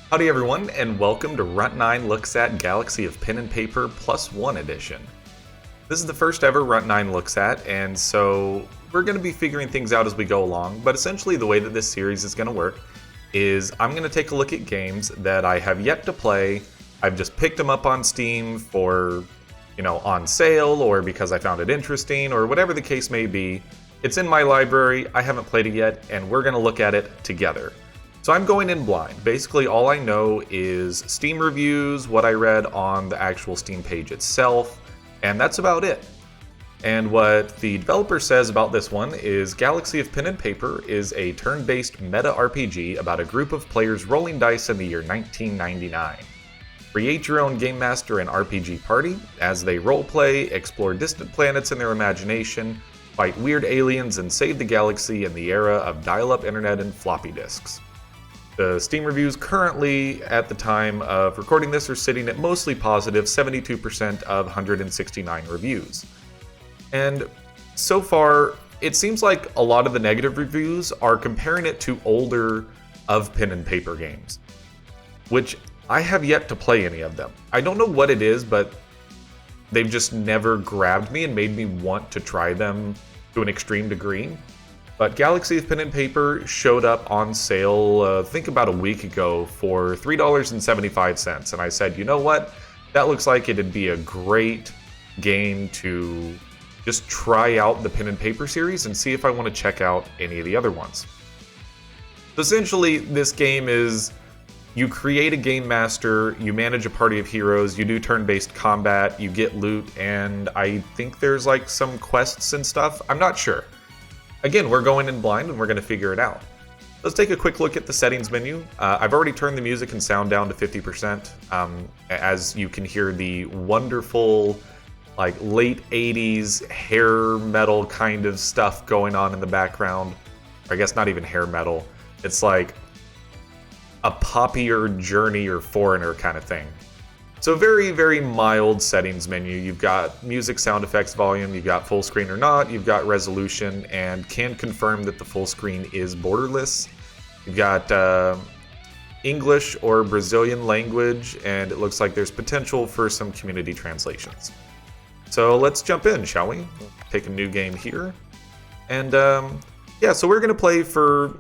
Howdy everyone, and welcome to Runt9 Looks at Galaxy of Pen and Paper Plus One Edition. This is the first ever Runt9 Looks at, and so we're going to be figuring things out as we go along, but essentially the way that this series is going to work is I'm going to take a look at games that I have yet to play. I've just picked them up on Steam for, on sale, or because I found it interesting, or whatever the case may be. It's in my library, I haven't played it yet, and we're going to look at it together. So I'm going in blind. Basically, all I know is Steam reviews, what I read on the actual Steam page itself, and that's about it. And what the developer says about this one is Galaxy of Pen and Paper is a turn-based meta RPG about a group of players rolling dice in the year 1999. Create your own game master and RPG party as they roleplay, explore distant planets in their imagination, fight weird aliens, and save the galaxy in the era of dial-up internet and floppy disks. The Steam reviews currently, at the time of recording this, are sitting at mostly positive, 72% of 169 reviews. And so far, it seems like a lot of the negative reviews are comparing it to older of pen and paper games, which I have yet to play any of them. I don't know what it is, but they've just never grabbed me and made me want to try them to an extreme degree. But Galaxy of Pen and Paper showed up on sale, I think about a week ago, for $3.75. And I said, you know what? That looks like it'd be a great game to just try out the Pen and Paper series and see if I want to check out any of the other ones. So essentially, this game is you create a game master, you manage a party of heroes, you do turn-based combat, you get loot, and I think there's like some quests and stuff. I'm not sure. Again, we're going in blind and we're going to figure it out. Let's take a quick look at the settings menu. I've already turned the music and sound down to 50%. As you can hear the wonderful, like late 80s hair metal kind of stuff going on in the background. Or I guess not even hair metal. It's like a poppier Journey or Foreigner kind of thing. So very, very mild settings menu. You've got music, sound effects, volume, you've got full screen or not, you've got resolution, and can confirm that the full screen is borderless. You've got English or Brazilian language, and it looks like there's potential for some community translations. So let's jump in, shall we? Take a new game here. And yeah, so we're going to play for,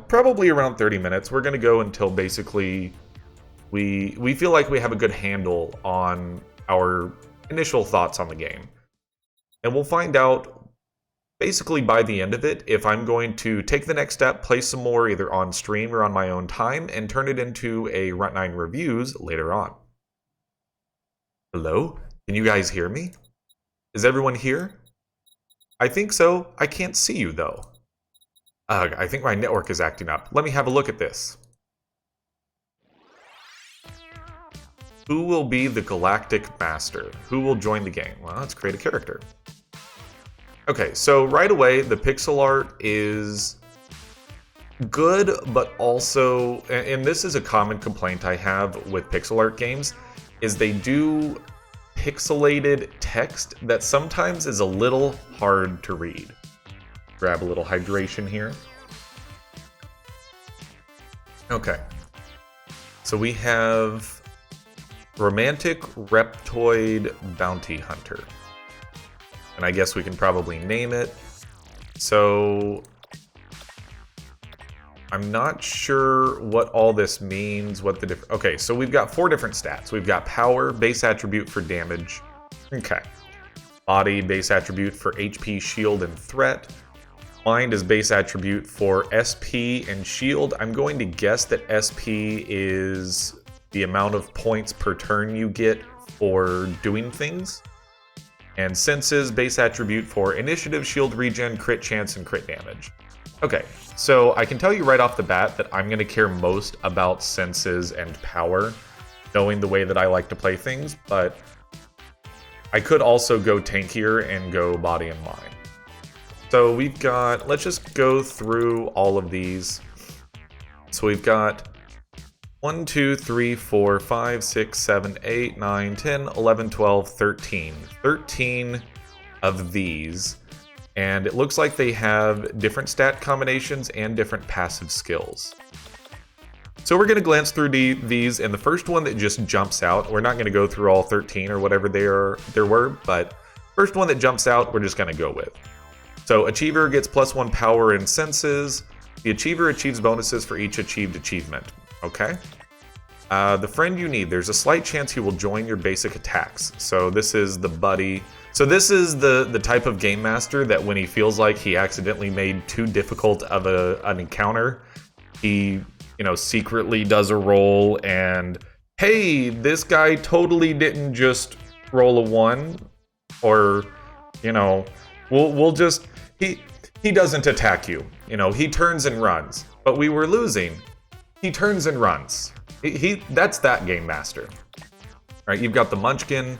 probably around 30 minutes. We're going to go until basically we feel like we have a good handle on our initial thoughts on the game. And we'll find out basically by the end of it if I'm going to take the next step, play some more either on stream or on my own time, and turn it into a Runt9 Reviews later on. Hello? Can you guys hear me? Is everyone here? I think so. I can't see you though. I think my network is acting up. Let me have a look at this. Who will be the Galactic Master? Who will join the game? Well, let's create a character. Okay, so right away, the pixel art is good, but also, and this is a common complaint I have with pixel art games, is they do pixelated text that sometimes is a little hard to read. Grab a little hydration here. Okay, so we have Romantic Reptoid Bounty Hunter. And I guess we can probably name it. So I'm not sure what all this means, what the different... Okay, so we've got 4 different stats. We've got power, base attribute for damage. Okay. Body, base attribute for HP, shield, and threat. Mind is base attribute for SP and shield. I'm going to guess that SP is the amount of points per turn you get for doing things. And senses, base attribute for initiative, shield regen, crit chance, and crit damage. Okay, so I can tell you right off the bat that I'm going to care most about senses and power, knowing the way that I like to play things, but I could also go tankier and go body and mind. So we've got, let's just go through all of these. So we've got 1, 2, 3, 4, 5, 6, 7, 8, 9, 10, 11, 12, 13. 13 of these. And it looks like they have different stat combinations and different passive skills. So we're going to glance through these, and the first one that just jumps out, we're not going to go through all 13 or whatever there were, but first one that jumps out, we're just going to go with. So Achiever gets +1 power and senses. The Achiever achieves bonuses for each achieved achievement. Okay. The friend you need, there's a slight chance he will join your basic attacks. So this is the buddy. So this is the type of game master that when he feels like he accidentally made too difficult of an encounter, he, secretly does a roll and, hey, this guy totally didn't just roll a 1, or, we'll just, he doesn't attack you. He turns and runs, but we were losing. He turns and runs. That's that game master. All right, you've got the Munchkin.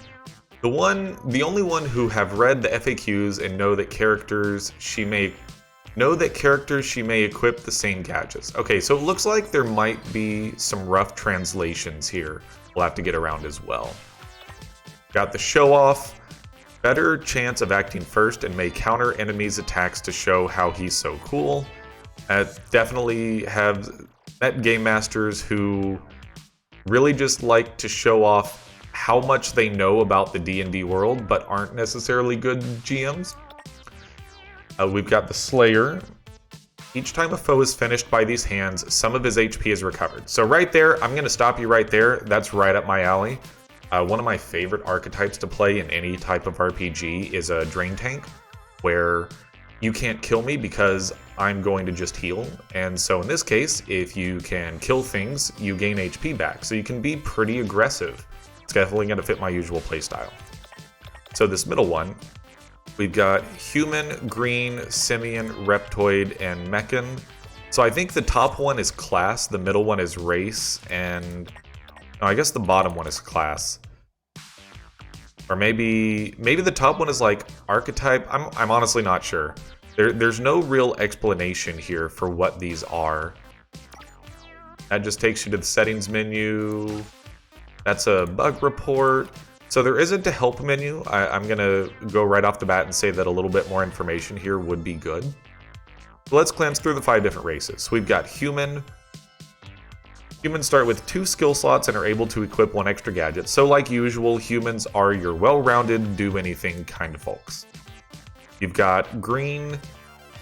The only one who have read the FAQs and know that characters she may equip the same gadgets. Okay, so it looks like there might be some rough translations here we'll have to get around as well. Got the Show Off. Better chance of acting first and may counter enemies' attacks to show how he's so cool. Definitely have met game masters who really just like to show off how much they know about the D&D world, but aren't necessarily good GMs. We've got the Slayer. Each time a foe is finished by these hands, some of his HP is recovered. So right there, I'm going to stop you right there. That's right up my alley. One of my favorite archetypes to play in any type of RPG is a Drain Tank, where you can't kill me because I'm going to just heal. And so in this case, if you can kill things, you gain HP back. So you can be pretty aggressive. It's definitely going to fit my usual playstyle. So this middle one, we've got Human, Green, Simian, Reptoid, and Mechan. So I think the top one is class, the middle one is race, and no, I guess the bottom one is class. Or maybe the top one is like archetype. I'm honestly not sure. There's no real explanation here for what these are. That just takes you to the settings menu. That's a bug report. So there isn't a help menu. I'm gonna go right off the bat and say that a little bit more information here would be good. So let's glance through the 5 different races. So we've got Human. Humans start with 2 skill slots and are able to equip 1 extra gadget. So like usual, humans are your well-rounded, do-anything kind of folks. You've got Green.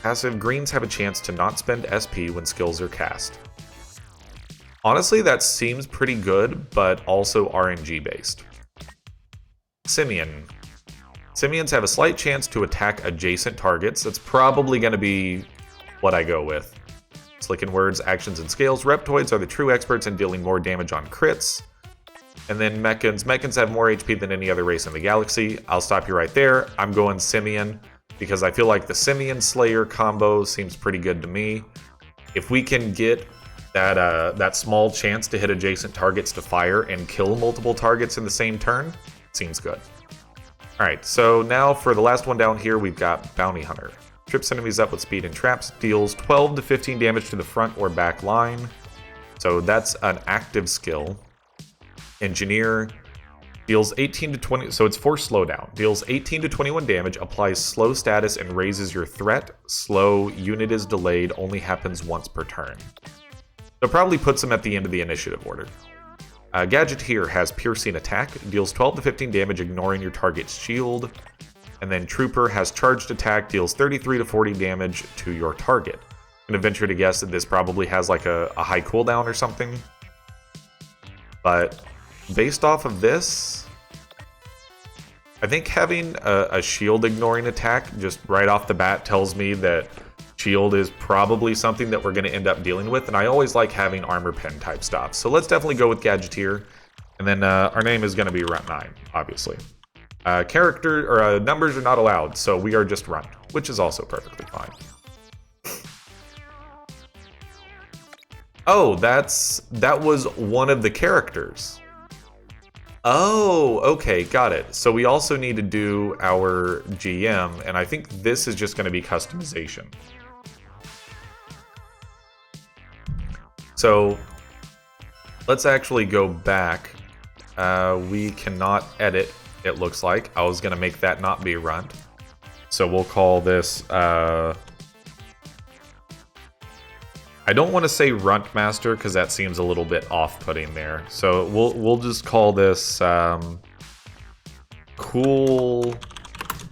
Passive. Greens have a chance to not spend SP when skills are cast. Honestly, that seems pretty good, but also RNG based. Simian. Simians have a slight chance to attack adjacent targets. That's probably going to be what I go with. Slickin' Words, Actions, and Scales. Reptoids are the true experts in dealing more damage on crits. And then Mechans. Mechans have more HP than any other race in the galaxy. I'll stop you right there. I'm going Simian because I feel like the Simian Slayer combo seems pretty good to me. If we can get that small chance to hit adjacent targets to fire and kill multiple targets in the same turn, seems good. Alright, so now for the last one down here, we've got Bounty Hunter. Trips enemies up with speed and traps, deals 12 to 15 damage to the front or back line. So that's an active skill. Engineer deals 18 to 20, so it's for slowdown. Deals 18 to 21 damage, applies slow status, and raises your threat. Slow, unit is delayed, only happens once per turn. So probably puts him at the end of the initiative order. Gadgeteer has piercing attack, deals 12 to 15 damage, ignoring your target's shield. And then Trooper has charged attack, deals 33 to 40 damage to your target. I'm going to venture to guess that this probably has like a high cooldown or something. But based off of this, I think having a shield ignoring attack just right off the bat tells me that shield is probably something that we're going to end up dealing with. And I always like having armor pen type stuff. So let's definitely go with Gadgeteer. And then our name is going to be Runt9, obviously. Numbers are not allowed, so we are just Runt, which is also perfectly fine. Oh, that was one of the characters. Oh, okay, got it. So we also need to do our GM, and I think this is just going to be customization. So let's actually go back. We cannot edit. It looks like. I was going to make that not be Runt. So we'll call this I don't want to say Runt Master because that seems a little bit off-putting there. So we'll just call this Cool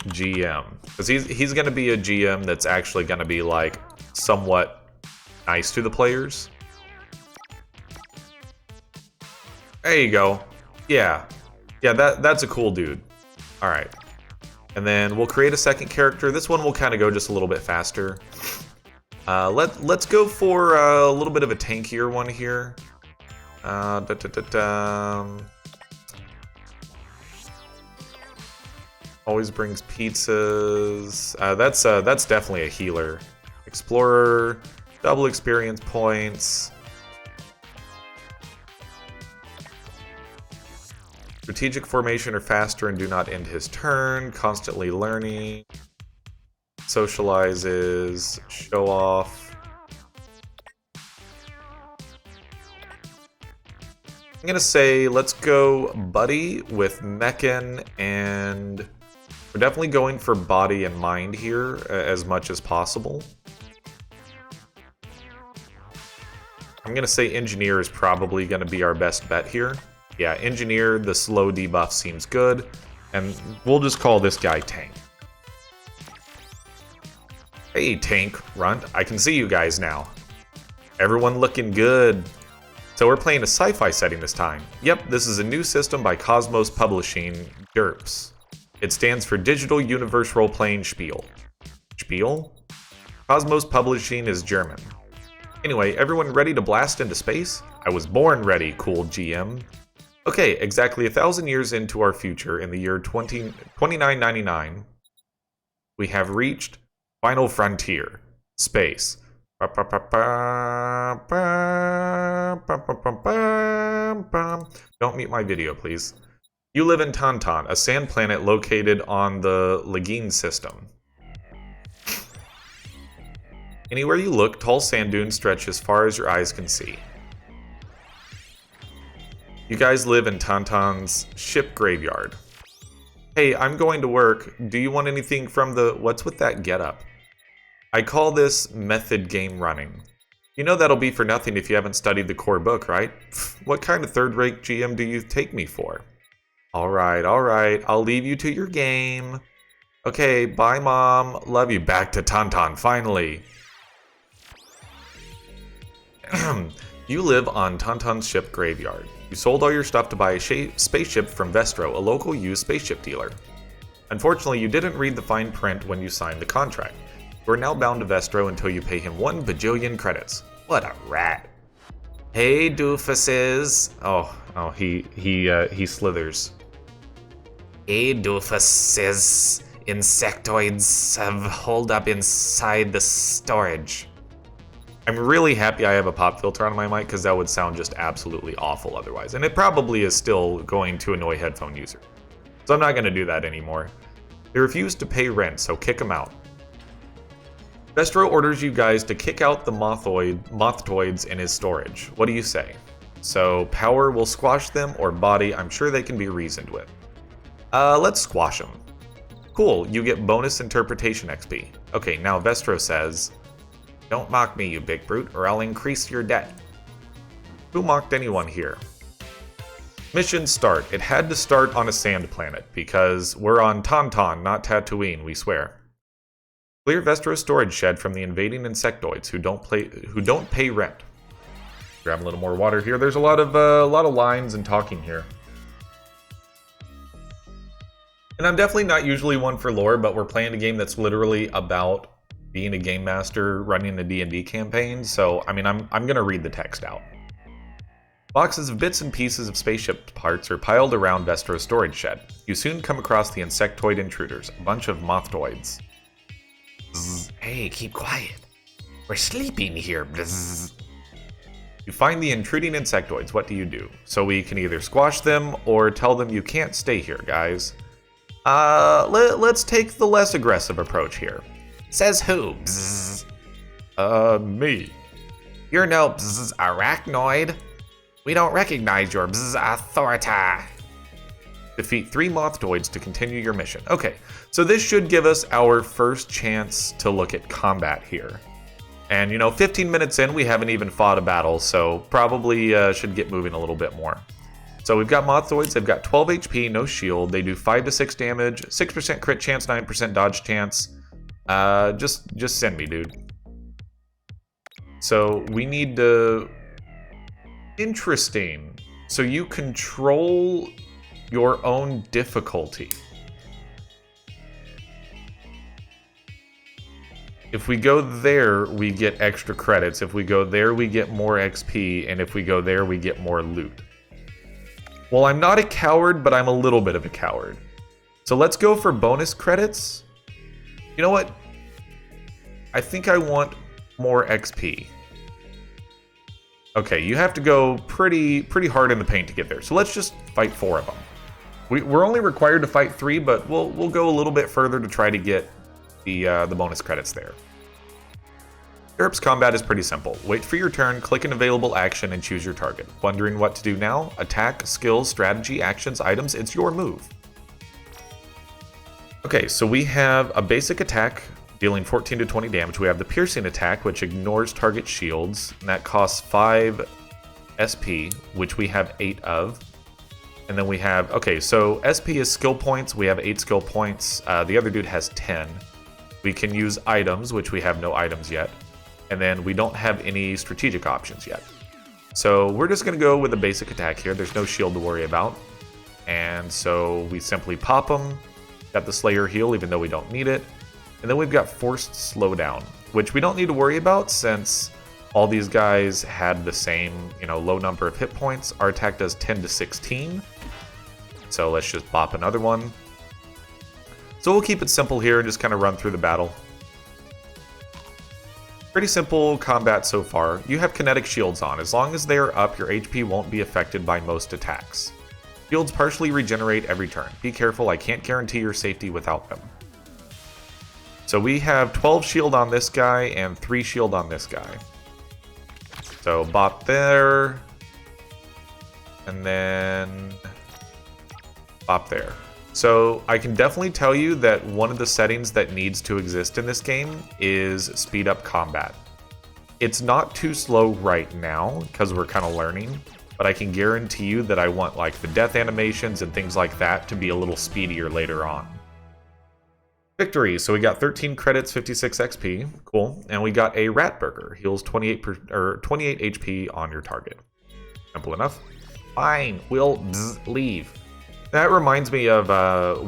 GM, because he's going to be a GM that's actually going to be like somewhat nice to the players. There you go. Yeah, that's a cool dude. All right, and then we'll create a second character. This one will kind of go just a little bit faster. Let's go for a little bit of a tankier one here. Always brings pizzas. That's definitely a healer. Explorer, double experience points. Strategic formation are faster and do not end his turn. Constantly learning. Socializes. Show off. I'm gonna say let's go Buddy with Mechan, and we're definitely going for body and mind here as much as possible. I'm gonna say Engineer is probably gonna be our best bet here. Yeah, Engineer, the slow debuff seems good, and we'll just call this guy Tank. Hey Tank, Runt, I can see you guys now. Everyone looking good. So we're playing a sci-fi setting this time. Yep, this is a new system by Cosmos Publishing, DERPS. It stands for Digital Universe Role-Playing Spiel. Spiel? Cosmos Publishing is German. Anyway, everyone ready to blast into space? I was born ready, cool GM. Okay, exactly 1,000 years into our future, in the year 2999, we have reached Final Frontier, space. Don't mute my video, please. You live in Tauntaun, a sand planet located on the Lagine system. Anywhere you look, tall sand dunes stretch as far as your eyes can see. You guys live in Tauntaun's ship graveyard. Hey, I'm going to work. Do you want anything from the... What's with that getup? I call this method game running. You know that'll be for nothing if you haven't studied the core book, right? What kind of third-rate GM do you take me for? Alright, I'll leave you to your game. Okay, bye Mom. Love you. Back to Tauntaun, finally. You live on Tauntaun's ship graveyard. You sold all your stuff to buy a spaceship from Vestro, a local used spaceship dealer. Unfortunately, you didn't read the fine print when you signed the contract. You are now bound to Vestro until you pay him 1 bajillion credits. What a rat. Hey, doofuses. Oh, he slithers. Hey, doofuses. Insectoids have holed up inside the storage. I'm really happy I have a pop filter on my mic because that would sound just absolutely awful otherwise. And it probably is still going to annoy headphone users. So I'm not going to do that anymore. They refuse to pay rent, so kick them out. Vestro orders you guys to kick out the mothtoids in his storage. What do you say? So power will squash them, or body, I'm sure they can be reasoned with. Let's squash them. Cool, you get bonus interpretation XP. Okay, now Vestro says... Don't mock me, you big brute, or I'll increase your debt. Who mocked anyone here? Mission start. It had to start on a sand planet, because we're on Tauntaun, not Tatooine, we swear. Clear Vestro's storage shed from the invading insectoids who don't pay rent. Grab a little more water here. There's a lot of lines and talking here. And I'm definitely not usually one for lore, but we're playing a game that's literally about being a game master running a D&D campaign, so I mean I'm gonna read the text out. Boxes of bits and pieces of spaceship parts are piled around Vestro's storage shed. You soon come across the insectoid intruders, a bunch of mothtoids. Bzz. Hey, keep quiet. We're sleeping here. Bzz. You find the intruding insectoids. What do you do? So we can either squash them or tell them you can't stay here, guys. Let's take the less aggressive approach here. Says who? Bzz. Me. You're no bzz arachnoid. We don't recognize your bzz authority. Defeat 3 mothtoids to continue your mission. Okay, so this should give us our first chance to look at combat here. And, 15 minutes in, we haven't even fought a battle, so probably should get moving a little bit more. So we've got Mothoids. They've got 12 HP, no shield. They do 5 to 6 damage, 6% crit chance, 9% dodge chance. Just send me, dude. So we need to... Interesting. So you control your own difficulty. If we go there, we get extra credits. If we go there, we get more XP. And if we go there, we get more loot. Well, I'm not a coward, but I'm a little bit of a coward. So let's go for bonus credits. You know what? I think I want more XP. Okay, you have to go pretty hard in the paint to get there. So let's just fight 4 of them. We're only required to fight 3, but we'll go a little bit further to try to get the bonus credits there. Europe's combat is pretty simple. Wait for your turn, click an available action, and choose your target. Wondering what to do now? Attack, skills, strategy, actions, items, it's your move. Okay, so we have a basic attack, dealing 14 to 20 damage. We have the piercing attack, which ignores target shields, and that costs 5 SP, which we have 8 of. And then we have, okay, so SP is skill points. We have 8 skill points. The other dude has 10. We can use items, which we have no items yet. And then we don't have any strategic options yet. So we're just going to go with a basic attack here. There's no shield to worry about. And so we simply pop them. Got the Slayer heal, even though we don't need it. And then we've got Forced Slowdown, which we don't need to worry about since all these guys had the same, low number of hit points. Our attack does 10 to 16. So let's just bop another one. So we'll keep it simple here and just kind of run through the battle. Pretty simple combat so far. You have kinetic shields on. As long as they are up, your HP won't be affected by most attacks. Shields partially regenerate every turn. Be careful, I can't guarantee your safety without them. So we have 12 shield on this guy and 3 shield on this guy. So bop there. And then bop there. So I can definitely tell you that one of the settings that needs to exist in this game is speed up combat. It's not too slow right now because we're kind of learning, but I can guarantee you that I want like the death animations and things like that to be a little speedier later on. Victory. So we got 13 credits, 56 XP. Cool. And we got a rat burger. Heals 28 HP on your target. Simple enough. Fine. We'll leave. That reminds me of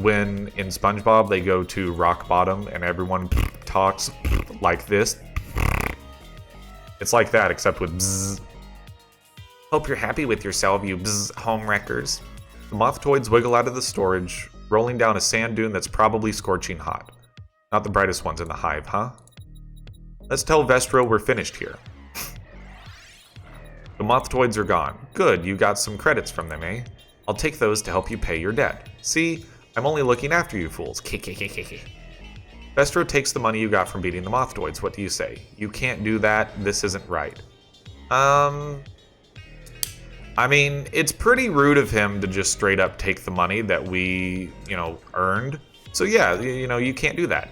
when in SpongeBob they go to rock bottom and everyone talks like this. It's like that, except with bzz. Hope you're happy with yourself, you bzz home wreckers. The Mothoids wiggle out of the storage, rolling down a sand dune that's probably scorching hot. Not the brightest ones in the hive, huh? Let's tell Vestro we're finished here. The Mothoids are gone. Good, you got some credits from them, eh? I'll take those to help you pay your debt. See, I'm only looking after you fools. Vestro takes the money you got from beating the Mothoids. What do you say? You can't do that. This isn't right. I mean, it's pretty rude of him to just straight up take the money that we, earned. So yeah, you can't do that.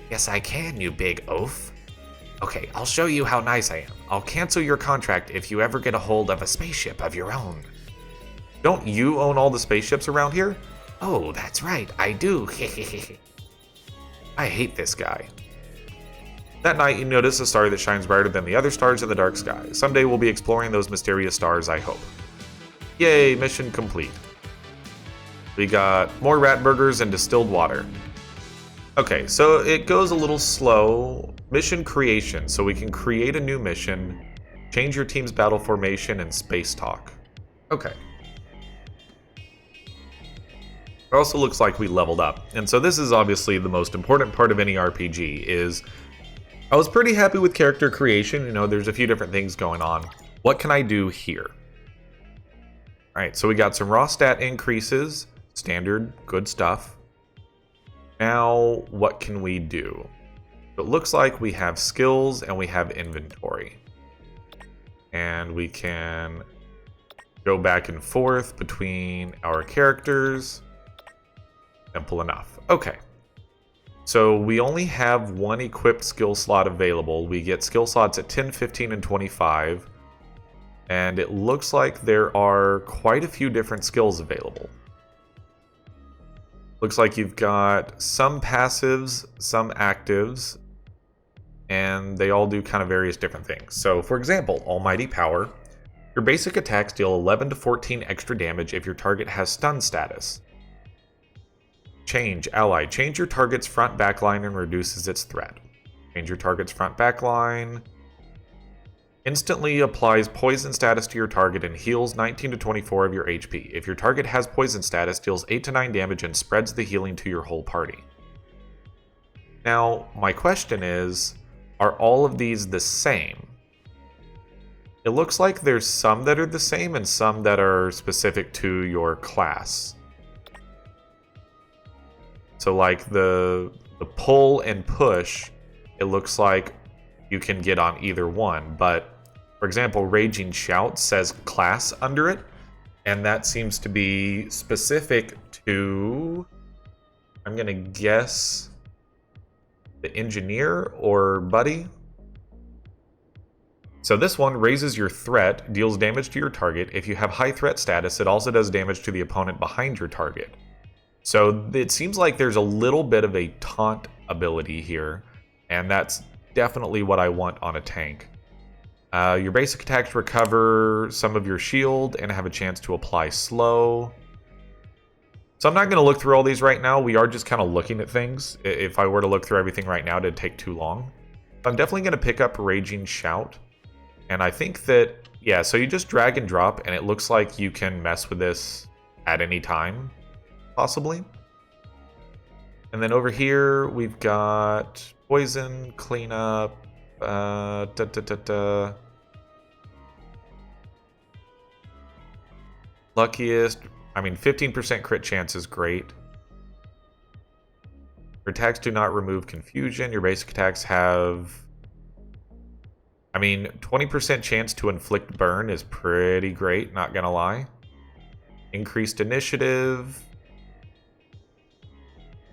Yes, I can, you big oaf. Okay, I'll show you how nice I am. I'll cancel your contract if you ever get a hold of a spaceship of your own. Don't you own all the spaceships around here? Oh, that's right, I do. I hate this guy. That night, you notice a star that shines brighter than the other stars in the dark sky. Someday we'll be exploring those mysterious stars, I hope. Yay, mission complete. We got more rat burgers and distilled water. Okay, so it goes a little slow. Mission creation, so we can create a new mission, change your team's battle formation, and space talk. Okay. It also looks like we leveled up. And so this is obviously the most important part of any RPG is I was pretty happy with character creation. There's a few different things going on. What can I do here? All right, so we got some raw stat increases, standard, good stuff. Now, what can we do? It looks like we have skills and we have inventory. And we can go back and forth between our characters. Simple enough. Okay. So we only have one equipped skill slot available. We get skill slots at 10, 15, and 25. And it looks like there are quite a few different skills available. Looks like you've got some passives, some actives, and they all do kind of various different things. So, for example, Almighty Power. Your basic attacks deal 11 to 14 extra damage if your target has stun status. Change Ally. Change your target's front backline and reduces its threat. Change your target's front backline. Instantly applies poison status to your target and heals 19 to 24 of your HP. If your target has poison status, deals 8 to 9 damage and spreads the healing to your whole party. Now, my question is, are all of these the same? It looks like there's some that are the same and some that are specific to your class. So like the pull and push, it looks like you can get on either one. But for example, Raging Shout says class under it, and that seems to be specific to, I'm going to guess, the engineer or buddy. So this one raises your threat, deals damage to your target. If you have high threat status, it also does damage to the opponent behind your target. So it seems like there's a little bit of a taunt ability here, and that's definitely what I want on a tank. Your basic attacks recover some of your shield and have a chance to apply slow. So I'm not going to look through all these right now. We are just kind of looking at things. If I were to look through everything right now, it'd take too long. I'm definitely going to pick up Raging Shout. And I think that, yeah, so you just drag and drop, and it looks like you can mess with this at any time, possibly. And then over here, we've got Poison, Cleanup, Luckiest. I mean, 15% crit chance is great. Your attacks do not remove confusion. Your basic attacks have... I mean, 20% chance to inflict burn is pretty great, not gonna lie. Increased initiative.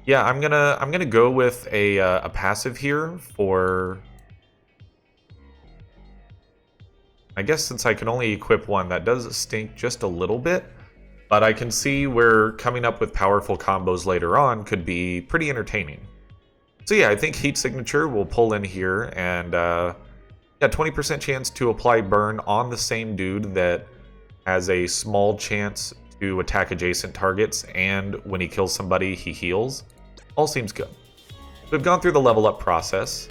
Yeah, I'm gonna go with a passive here for... I guess since I can only equip one, that does stink just a little bit. But I can see where coming up with powerful combos later on could be pretty entertaining. So yeah, I think Heat Signature will pull in here, and yeah, 20% chance to apply burn on the same dude that has a small chance to attack adjacent targets, and when he kills somebody, he heals. All seems good. We've gone through the level up process.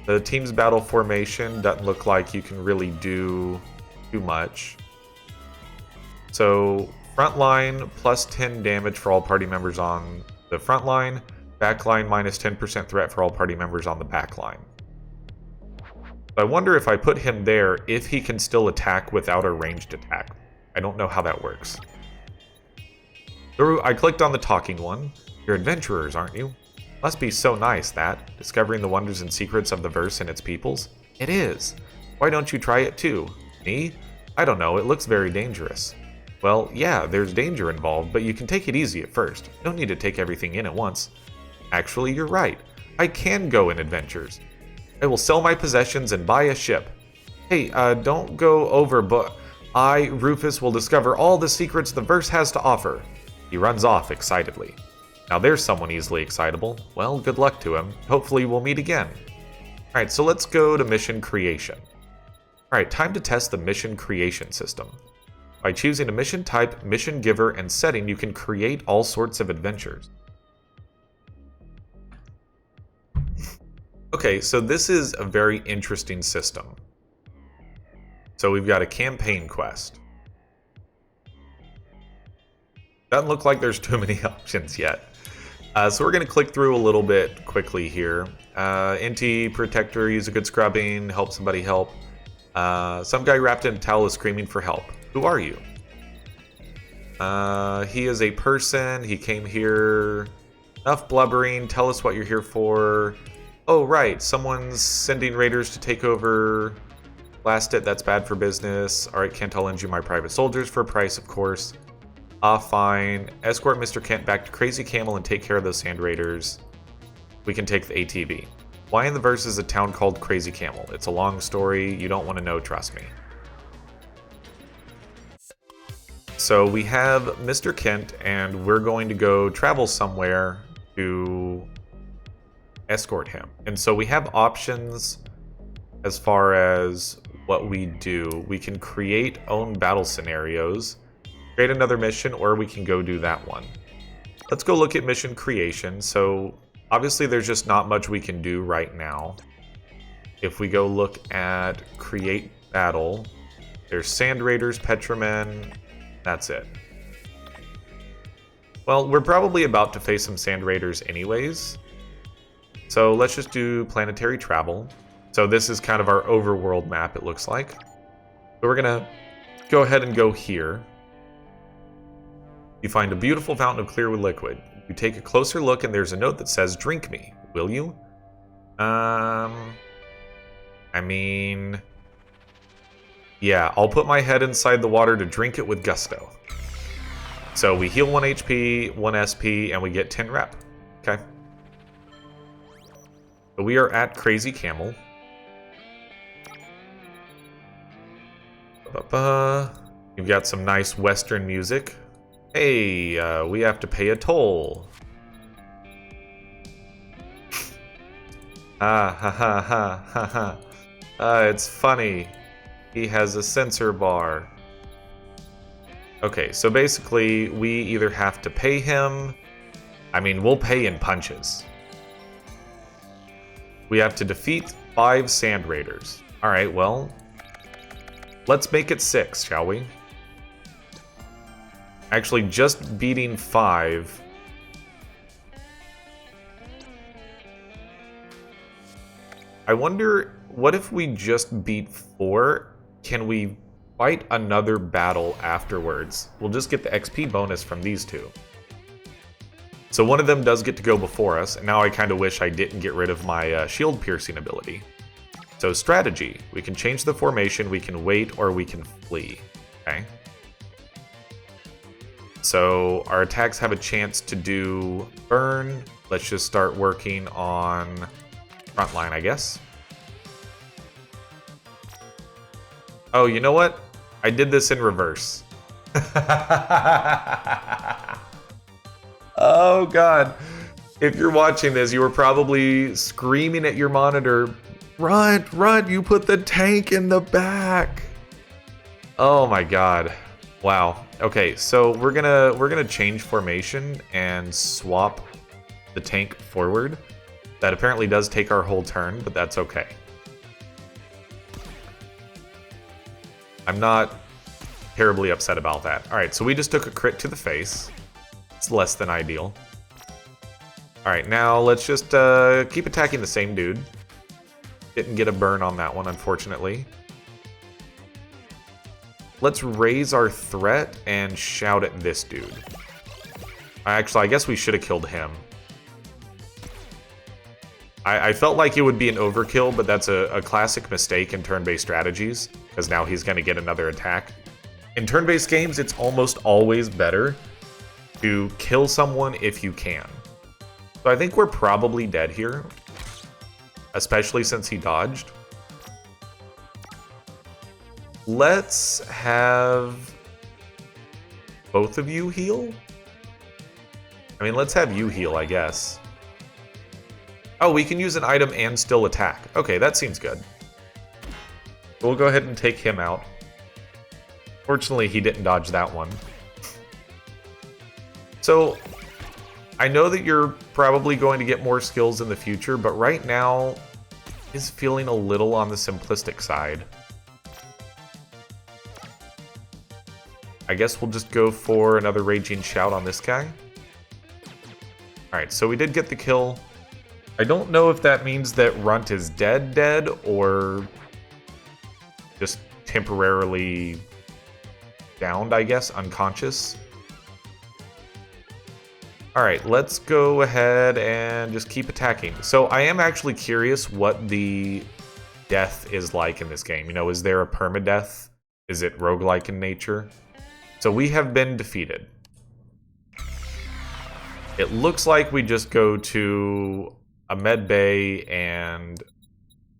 The team's battle formation doesn't look like you can really do too much. So, front line plus 10 damage for all party members on the front line. Back line minus 10% threat for all party members on the back line. I wonder if I put him there, if he can still attack without a ranged attack. I don't know how that works. So I clicked on the talking one. You're adventurers, aren't you? Must be so nice, that. Discovering the wonders and secrets of the verse and its peoples. It is. Why don't you try it too? Me? I don't know, it looks very dangerous. Well, yeah, there's danger involved, but you can take it easy at first. Don't need to take everything in at once. Actually, you're right. I can go in adventures. I will sell my possessions and buy a ship. Hey, don't go over, but I, Rufus, will discover all the secrets the verse has to offer. He runs off excitedly. Now there's someone easily excitable. Well, good luck to him. Hopefully we'll meet again. Alright, so let's go to mission creation. Alright, time to test the mission creation system. By choosing a mission type, mission giver, and setting, you can create all sorts of adventures. Okay, so this is a very interesting system. So we've got a campaign quest. Doesn't look like there's too many options yet. So we're going to click through a little bit quickly here. NT Protector, use a good scrubbing, help somebody help. Some guy wrapped in a towel is screaming for help. Who are you? He is a person. He came here. Enough blubbering. Tell us what you're here for. Oh, right. Someone's sending raiders to take over. Blast it. That's bad for business. Alright, Kent, I'll lend you my private soldiers for a price, of course. Fine. Escort Mr. Kent back to Crazy Camel and take care of those sand raiders. we can take the ATV. Why in the verse is a town called Crazy Camel? It's a long story. You don't want to know, trust me. So we have Mr. Kent, and we're going to go travel somewhere to escort him. And so we have options as far as what we do. We can create own battle scenarios, create another mission, or we can go do that one. Let's go look at mission creation. So obviously there's just not much we can do right now. If we go look at create battle, there's Sand Raiders, Petramen, that's it. Well, we're probably about to face some Sand Raiders anyways. So let's just do Planetary Travel. So this is kind of our overworld map, it looks like. So we're gonna go ahead and go here. You find a beautiful fountain of clear liquid. You take a closer look and there's a note that says, "Drink me, will you?" I mean, yeah, I'll put my head inside the water to drink it with gusto. So we heal 1 HP, 1 SP, and we get 10 rep. Okay. So we are at Crazy Camel. You've got some nice Western music. Hey, we have to pay a toll. Ha ha ha ha ha. It's funny. He has a sensor bar. Okay, so basically, we either have to pay him. I mean, we'll pay in punches. We have to defeat 5 Sand Raiders. Alright, well, let's make it 6, shall we? Actually, just beating 5. I wonder, what if we just beat 4? Can we fight another battle afterwards? We'll just get the XP bonus from these 2. So one of them does get to go before us, and now I kind of wish I didn't get rid of my shield piercing ability. So strategy, we can change the formation, we can wait, or we can flee. Okay. So our attacks have a chance to do burn. Let's just start working on frontline, I guess. Oh, you know what? I did this in reverse. Oh god. If you're watching this, you were probably screaming at your monitor, "Runt, Runt, you put the tank in the back." Oh my god. Wow. Okay, so we're gonna change formation and swap the tank forward. That apparently does take our whole turn, but that's okay. I'm not terribly upset about that. Alright, so we just took a crit to the face. It's less than ideal. Alright, now let's just keep attacking the same dude. Didn't get a burn on that one, unfortunately. Let's raise our threat and shout at this dude. Actually, I guess we should have killed him. I felt like it would be an overkill, but that's a classic mistake in turn-based strategies, because now he's going to get another attack. In turn-based games, it's almost always better to kill someone if you can. So I think we're probably dead here, especially since he dodged. Let's have both of you heal? I mean, let's have you heal, I guess. Oh, we can use an item and still attack. Okay, that seems good. We'll go ahead and take him out. Fortunately, he didn't dodge that one. So, I know that you're probably going to get more skills in the future, but right now is feeling a little on the simplistic side. I guess we'll just go for another Raging Shout on this guy. Alright, so we did get the kill. I don't know if that means that Runt is dead, or just temporarily downed, I guess, unconscious. Alright, let's go ahead and just keep attacking. So I am actually curious what the death is like in this game. You know, is there a permadeath? Is it roguelike in nature? So we have been defeated. It looks like we just go to a med bay, and...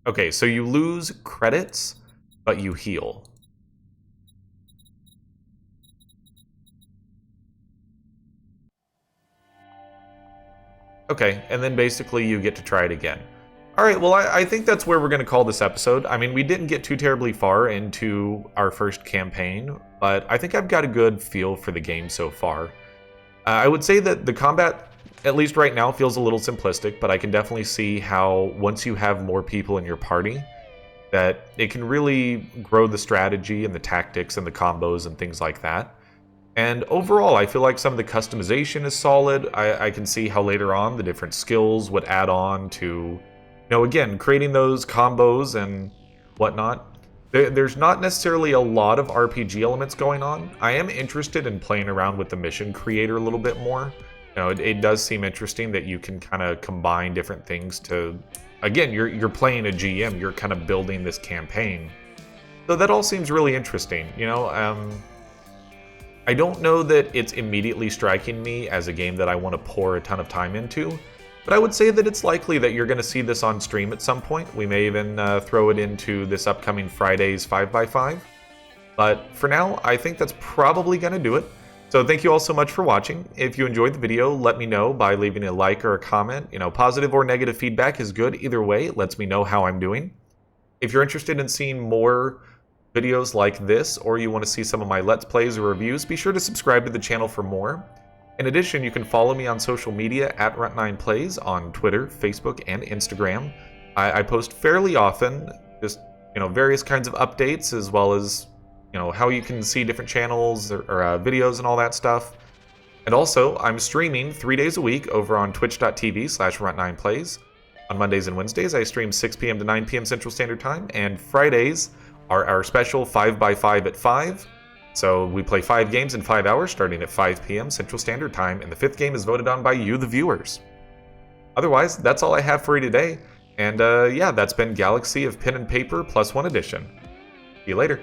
Okay, so you lose credits, but you heal. Okay, and then basically you get to try it again. Alright, well I think that's where we're going to call this episode. I mean, we didn't get too terribly far into our first campaign, but I think I've got a good feel for the game so far. I would say that the combat, at least right now, feels a little simplistic, but I can definitely see how once you have more people in your party, that it can really grow the strategy and the tactics and the combos and things like that. And overall, I feel like some of the customization is solid. I can see how later on the different skills would add on to, you know, again, creating those combos and whatnot. There's not necessarily a lot of RPG elements going on. I am interested in playing around with the mission creator a little bit more. You know, it does seem interesting that you can kind of combine different things to, again, you're playing a GM, you're kind of building this campaign. So that all seems really interesting, you know. I don't know that it's immediately striking me as a game that I want to pour a ton of time into, but I would say that it's likely that you're going to see this on stream at some point. We may even throw it into this upcoming Friday's 5x5. But for now, I think that's probably going to do it. So thank you all so much for watching. If you enjoyed the video, let me know by leaving a like or a comment. You know, positive or negative feedback is good. Either way, it lets me know how I'm doing. If you're interested in seeing more videos like this, or you want to see some of my Let's Plays or reviews, be sure to subscribe to the channel for more. In addition, you can follow me on social media at Runt9 Plays on Twitter, Facebook, and Instagram. I post fairly often, just, you know, various kinds of updates, as well as, you know, how you can see different channels or videos and all that stuff. And also, I'm streaming 3 days a week over on twitch.tv/Runt9Plays. On Mondays and Wednesdays, I stream 6 p.m. to 9 p.m. Central Standard Time, and Fridays are our special 5x5 at 5. So we play 5 games in 5 hours, starting at 5 p.m. Central Standard Time, and the 5th game is voted on by you, the viewers. Otherwise, that's all I have for you today, and yeah, that's been Galaxy of Pen and Paper +1 edition. See you later.